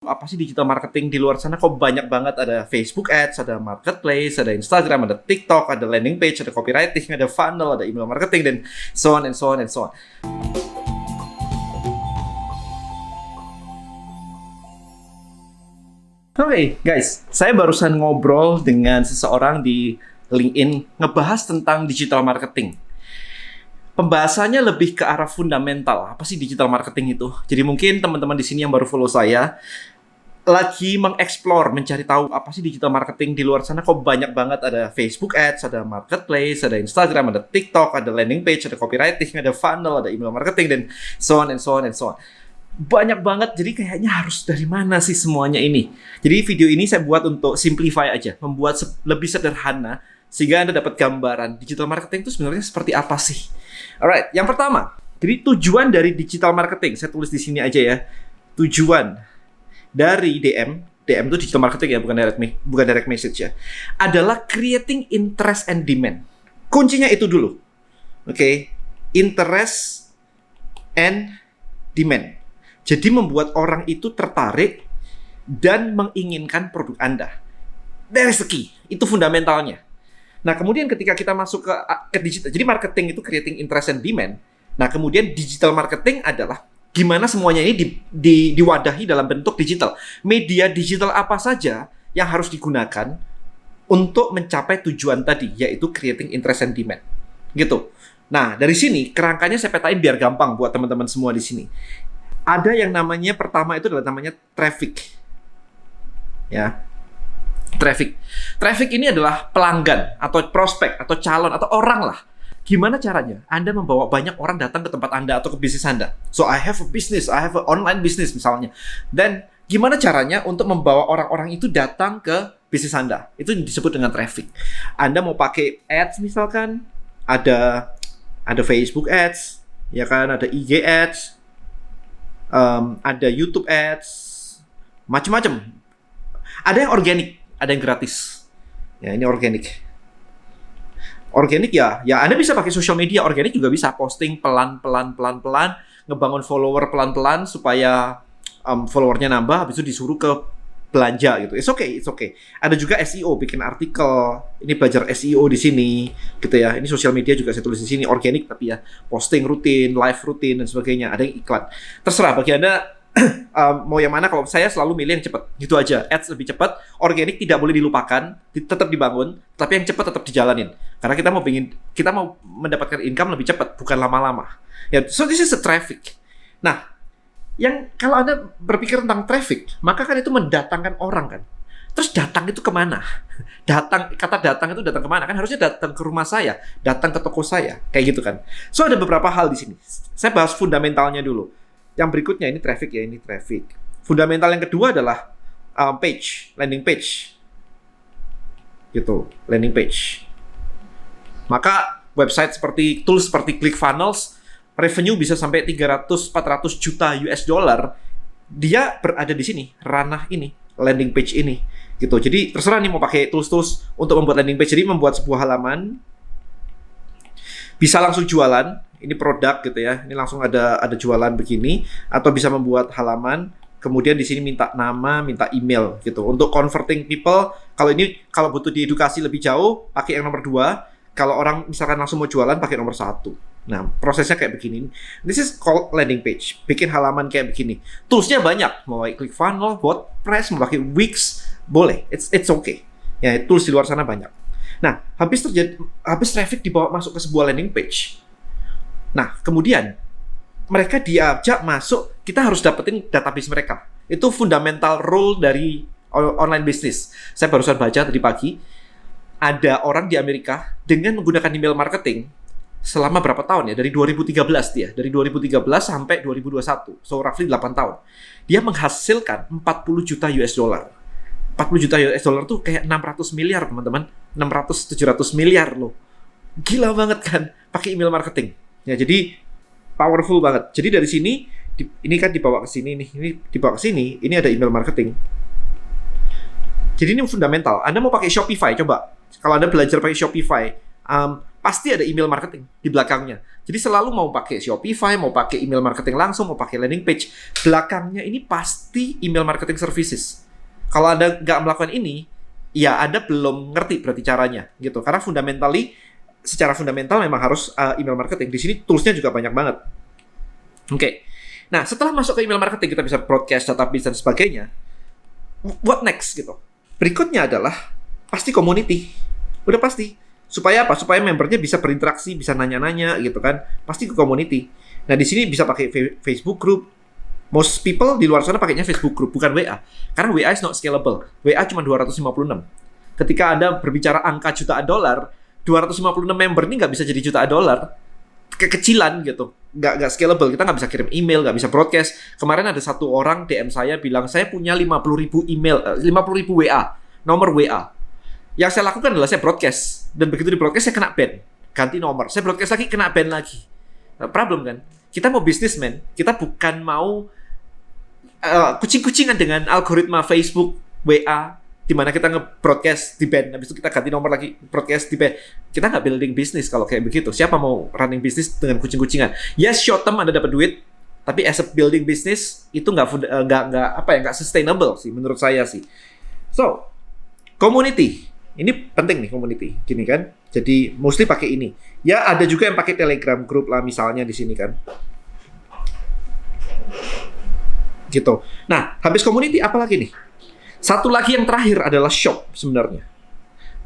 Apa sih digital marketing di luar sana? Kok banyak banget, ada Facebook Ads, ada Marketplace, ada Instagram, ada TikTok, ada landing page, ada copywriting, ada funnel, ada email marketing, dan so on and so on and so on. Oke, guys, saya barusan ngobrol dengan seseorang di LinkedIn ngebahas tentang digital marketing. Pembahasannya lebih ke arah fundamental. Apa sih digital marketing itu? Jadi mungkin teman-teman di sini yang baru follow saya lagi mengeksplor, mencari tahu apa sih digital marketing di luar sana. Kok banyak banget, ada Facebook Ads, ada Marketplace, ada Instagram, ada TikTok, ada landing page, ada copywriting, ada funnel, ada email marketing, dan so on and so on and so on. Banyak banget, jadi kayaknya harus dari mana sih semuanya ini? Jadi video ini saya buat untuk simplify aja, membuat lebih sederhana, sehingga Anda dapat gambaran digital marketing itu sebenarnya seperti apa sih. Alright, yang pertama, jadi tujuan dari digital marketing, saya tulis di sini aja ya. Tujuan dari DM itu digital marketing ya, bukan direct message ya, adalah creating interest and demand. Kuncinya itu dulu. Oke, interest and demand. Jadi membuat orang itu tertarik dan menginginkan produk Anda. That is the key. Itu fundamentalnya. Nah, kemudian ketika kita masuk ke digital, jadi marketing itu creating interest and demand. Nah, kemudian digital marketing adalah gimana semuanya ini diwadahi dalam bentuk digital. Media digital apa saja yang harus digunakan untuk mencapai tujuan tadi, yaitu creating interest and demand. Gitu. Nah, dari sini kerangkanya saya petain biar gampang buat teman-teman semua di sini. Ada yang namanya, pertama itu adalah namanya traffic. Ya. Traffic ini adalah pelanggan atau prospek atau calon atau orang lah. Gimana caranya Anda membawa banyak orang datang ke tempat Anda atau ke bisnis Anda? So I have a business, I have an online business misalnya. Dan gimana caranya untuk membawa orang-orang itu datang ke bisnis Anda? Itu disebut dengan traffic. Anda mau pakai ads misalkan, ada Facebook ads, ya kan, ada IG ads, ada YouTube ads, macam-macam. Ada yang organik, ada yang gratis. Ya, ini organik. Organik ya Anda bisa pakai social media. Organik juga bisa posting pelan-pelan, ngebangun follower pelan-pelan supaya followernya nambah, habis itu disuruh ke belanja gitu. It's okay. Ada juga SEO, bikin artikel. Ini belajar SEO di sini, gitu ya. Ini social media juga saya tulis di sini, organik tapi ya, posting rutin, live rutin dan sebagainya. Ada yang iklan. Terserah bagi Anda mau yang mana. Kalau saya selalu milih yang cepat, gitu aja. Ads lebih cepat, organik tidak boleh dilupakan, tetap dibangun, tapi yang cepat tetap dijalanin. Karena kita mau mendapatkan income lebih cepat, bukan lama-lama. Ya, so this is a traffic. Nah, yang kalau Anda berpikir tentang traffic, maka kan itu mendatangkan orang kan. Terus datang itu kemana? Kata datang itu datang kemana? Kan harusnya datang ke rumah saya, datang ke toko saya, kayak gitu kan. So ada beberapa hal di sini. Saya bahas fundamentalnya dulu. Yang berikutnya ini traffic ya, ini traffic. Fundamental yang kedua adalah landing page. Gitu, landing page. Maka website tools seperti ClickFunnels, revenue bisa sampai 300-400 juta US dollar. Dia berada di sini, ranah ini, landing page ini. Gitu. Jadi terserah nih mau pakai tools untuk membuat landing page. Jadi membuat sebuah halaman, bisa langsung jualan. Ini produk gitu ya. Ini langsung ada jualan begini, atau bisa membuat halaman, kemudian di sini minta nama, minta email gitu. Untuk converting people, kalau butuh diedukasi lebih jauh, pakai yang nomor 2. Kalau orang misalkan langsung mau jualan, pakai nomor 1. Nah, prosesnya kayak begini. This is called landing page. Bikin halaman kayak begini. Toolsnya banyak. Mau pakai ClickFunnels, WordPress, mau pakai Wix, boleh. It's okay. Ya, tools di luar sana banyak. Nah, habis traffic dibawa masuk ke sebuah landing page. Nah, kemudian mereka diajak masuk, kita harus dapetin database mereka. Itu fundamental role dari online business. Saya barusan baca tadi pagi, ada orang di Amerika dengan menggunakan email marketing selama berapa tahun ya? Dari 2013 dia. Dari 2013 sampai 2021. So, roughly 8 tahun. Dia menghasilkan 40 juta US dollar. 40 juta US dollar tuh kayak 600 miliar, teman-teman. 600-700 miliar loh. Gila banget kan? Pakai email marketing. Ya, jadi powerful banget. Jadi dari sini, ini kan dibawa ke sini nih. Ini dibawa ke sini, ini ada email marketing. Jadi ini fundamental. Anda mau pakai Shopify, coba. Kalau Anda belajar pakai Shopify, pasti ada email marketing di belakangnya. Jadi selalu mau pakai Shopify, mau pakai email marketing langsung, mau pakai landing page, belakangnya ini pasti email marketing services. Kalau Anda nggak melakukan ini, ya Anda belum ngerti berarti caranya gitu. Karena secara fundamental memang harus email marketing. Di sini toolsnya juga banyak banget. Oke. Nah, setelah masuk ke email marketing, kita bisa broadcast, database, dan sebagainya. What next gitu? Berikutnya adalah pasti community. Udah pasti. Supaya apa? Supaya membernya bisa berinteraksi, bisa nanya-nanya gitu kan. Pasti ke community. Nah, di sini bisa pakai Facebook group. Most people di luar sana pakainya Facebook group, bukan WA. Karena WA is not scalable. WA cuma 256. Ketika Anda berbicara angka jutaan dolar, 256 member ini nggak bisa jadi jutaan dolar. Kekecilan gitu. Nggak scalable. Kita nggak bisa kirim email, nggak bisa broadcast. Kemarin ada satu orang DM saya bilang, saya punya 50.000 email, 50.000 WA, nomor WA. Yang saya lakukan adalah saya broadcast. Dan begitu di broadcast, saya kena ban. Ganti nomor. Saya broadcast lagi, kena ban lagi. Nah, problem kan? Kita mau businessman. Kita bukan mau kucing-kucingan dengan algoritma Facebook, WA, di mana kita nge-broadcast di ban. Habis itu kita ganti nomor lagi, broadcast di ban. Kita nggak building bisnis kalau kayak begitu. Siapa mau running bisnis dengan kucing-kucingan? Yes, short term Anda dapat duit. Tapi as a building business, itu nggak sustainable sih, menurut saya sih. So, community. Ini penting nih community, gini kan. Jadi mostly pakai ini. Ya ada juga yang pakai Telegram group lah misalnya di sini kan. Gitu. Nah, habis community apa lagi nih? Satu lagi yang terakhir adalah shop sebenarnya.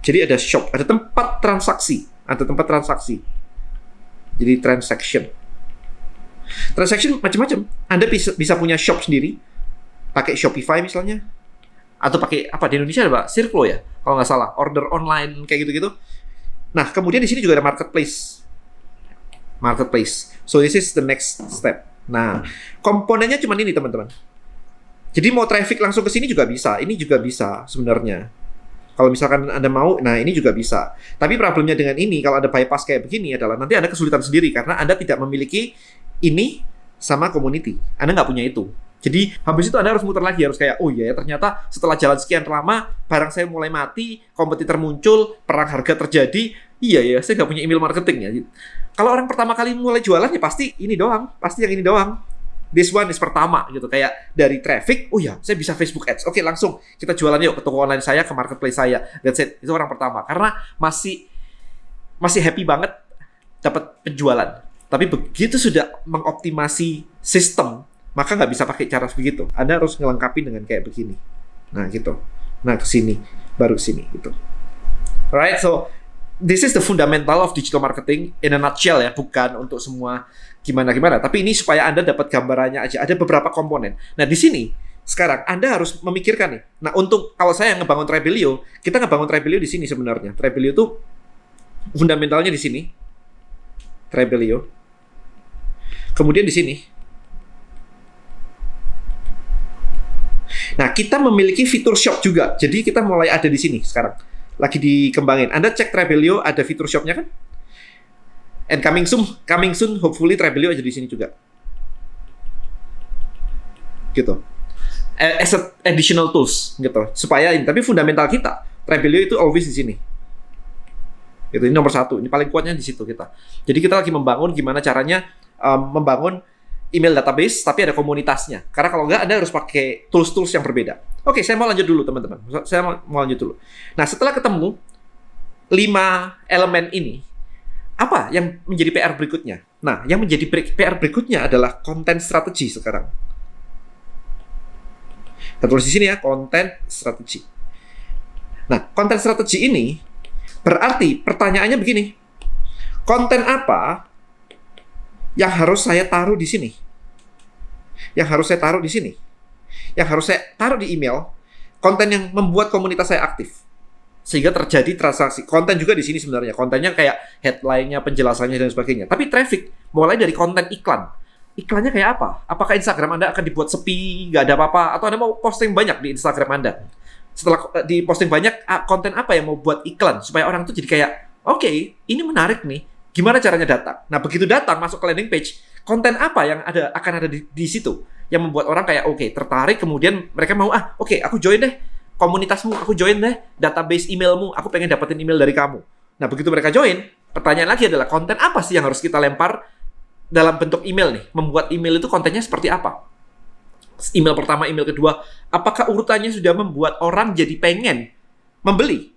Jadi ada shop, ada tempat transaksi. Jadi transaction macam-macam. Anda bisa punya shop sendiri, pakai Shopify misalnya. Atau pakai apa di Indonesia ada Pak? Circlo ya, kalau nggak salah, order online kayak gitu-gitu. Nah, kemudian di sini juga ada marketplace. So this is the next step. Nah, komponennya cuma ini teman-teman. Jadi mau traffic langsung ke sini juga bisa, ini juga bisa sebenarnya. Kalau misalkan Anda mau, nah ini juga bisa. Tapi problemnya dengan ini, kalau ada bypass kayak begini adalah nanti Anda kesulitan sendiri karena Anda tidak memiliki ini sama community. Anda nggak punya itu. Jadi habis itu Anda harus muter lagi, harus kayak, oh iya ternyata setelah jalan sekian lama, barang saya mulai mati, kompetitor muncul, perang harga terjadi, iya ya, saya nggak punya email marketing ya. Kalau orang pertama kali mulai jualan ya pasti ini doang, pasti yang ini doang. This one is pertama gitu, kayak dari traffic, oh ya, saya bisa Facebook Ads. Oke, langsung kita jualan yuk ke toko online saya, ke marketplace saya. That's it. Itu orang pertama. Karena masih happy banget dapat penjualan. Tapi begitu sudah mengoptimasi sistem, maka nggak bisa pakai cara begitu. Anda harus ngelengkapi dengan kayak begini. Nah, gitu. Nah, ke sini, baru ke sini gitu. Alright, so this is the fundamental of digital marketing in a nutshell ya, bukan untuk semua gimana-gimana. Tapi ini supaya Anda dapat gambarannya aja. Ada beberapa komponen. Nah, di sini sekarang Anda harus memikirkan nih. Nah, untuk kalau saya ngebangun Trebelio, kita ngebangun Trebelio di sini sebenarnya. Trebelio itu fundamentalnya di sini. Trebelio. Kemudian di sini. Nah, kita memiliki fitur shop juga. Jadi kita mulai ada di sini sekarang. Lagi dikembangin. Anda cek Trebelio ada fitur shopnya kan? And coming soon, hopefully Trebelio ada di sini juga. Gitu. As additional tools gitu. Supaya ini, tapi fundamental kita Trebelio itu always di sini. Gitu, ini nomor 1. Ini paling kuatnya di situ kita. Jadi kita lagi membangun gimana caranya membangun email database, tapi ada komunitasnya. Karena kalau nggak, Anda harus pakai tools-tools yang berbeda. Oke, saya mau lanjut dulu, teman-teman. Saya mau lanjut dulu. Nah, setelah ketemu 5 elemen ini, apa yang menjadi PR berikutnya? Nah, yang menjadi PR berikutnya adalah content strategy sekarang. Kita tulis di sini ya, content strategy. Nah, content strategy ini berarti pertanyaannya begini. Konten apa yang harus saya taruh di sini? Yang harus saya taruh di sini? Yang harus saya taruh di email? Konten yang membuat komunitas saya aktif. Sehingga terjadi transaksi. Konten juga di sini sebenarnya. Kontennya kayak headline-nya, penjelasannya, dan sebagainya. Tapi traffic, mulai dari konten iklan. Iklannya kayak apa? Apakah Instagram Anda akan dibuat sepi, nggak ada apa-apa? Atau Anda mau posting banyak di Instagram Anda? Setelah di posting banyak, konten apa yang mau buat iklan? Supaya orang tuh jadi kayak, oke, ini menarik nih. Gimana caranya datang? Nah, begitu datang, masuk ke landing page, konten apa yang akan ada di situ? Yang membuat orang kayak, oke, tertarik, kemudian mereka mau, oke, aku join deh komunitasmu, aku join deh database emailmu, aku pengen dapetin email dari kamu. Nah, begitu mereka join, pertanyaan lagi adalah konten apa sih yang harus kita lempar dalam bentuk email nih? Membuat email itu kontennya seperti apa? Email pertama, email kedua, apakah urutannya sudah membuat orang jadi pengen membeli?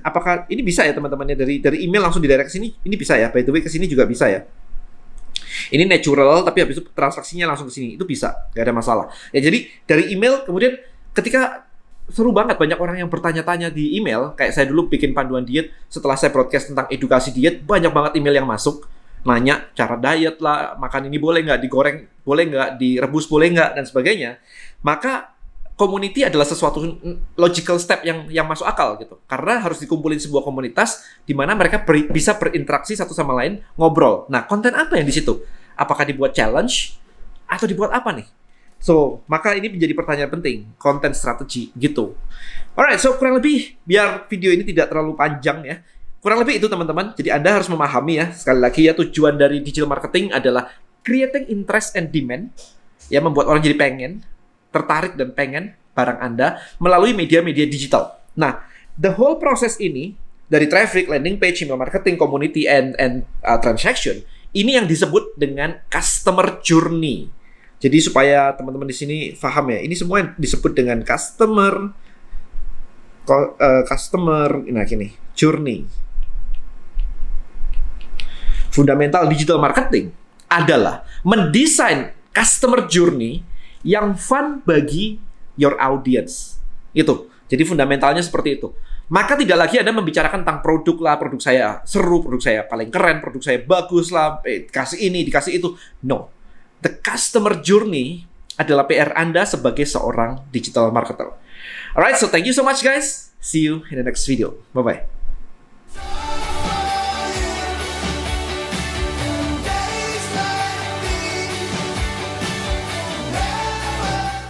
Apakah ini bisa ya teman-temannya, dari email langsung didirect ke sini? Ini bisa ya, by the way ke sini juga bisa ya. Ini natural, tapi habis itu transaksinya langsung ke sini. Itu bisa, nggak ada masalah. Ya, jadi dari email, kemudian ketika seru banget banyak orang yang bertanya-tanya di email, kayak saya dulu bikin panduan diet, setelah saya broadcast tentang edukasi diet, banyak banget email yang masuk. Nanya cara diet lah, makan ini boleh nggak, digoreng boleh nggak, direbus boleh nggak, dan sebagainya. Maka community adalah sesuatu logical step yang masuk akal gitu. Karena harus dikumpulin sebuah komunitas di mana mereka bisa berinteraksi satu sama lain, ngobrol. Nah, konten apa yang di situ? Apakah dibuat challenge atau dibuat apa nih? So, maka ini menjadi pertanyaan penting, konten strategi gitu. Alright, so kurang lebih biar video ini tidak terlalu panjang ya. Kurang lebih itu teman-teman. Jadi Anda harus memahami ya, sekali lagi ya, tujuan dari digital marketing adalah creating interest and demand, ya, membuat orang jadi pengen, tertarik dan pengen barang Anda melalui media-media digital. Nah, the whole process ini dari traffic, landing page, email marketing, community, and transaction, ini yang disebut dengan customer journey. Jadi supaya teman-teman di sini paham ya, ini semua yang disebut dengan customer, nah gini, journey. Fundamental digital marketing adalah mendesain customer journey yang fun bagi your audience. Itu. Jadi fundamentalnya seperti itu. Maka tidak lagi Anda membicarakan tentang produk lah, produk saya seru, produk saya paling keren, produk saya bagus lah, kasih ini, dikasih itu. No. The customer journey adalah PR Anda sebagai seorang digital marketer. Alright, so thank you so much guys. See you in the next video. Bye-bye.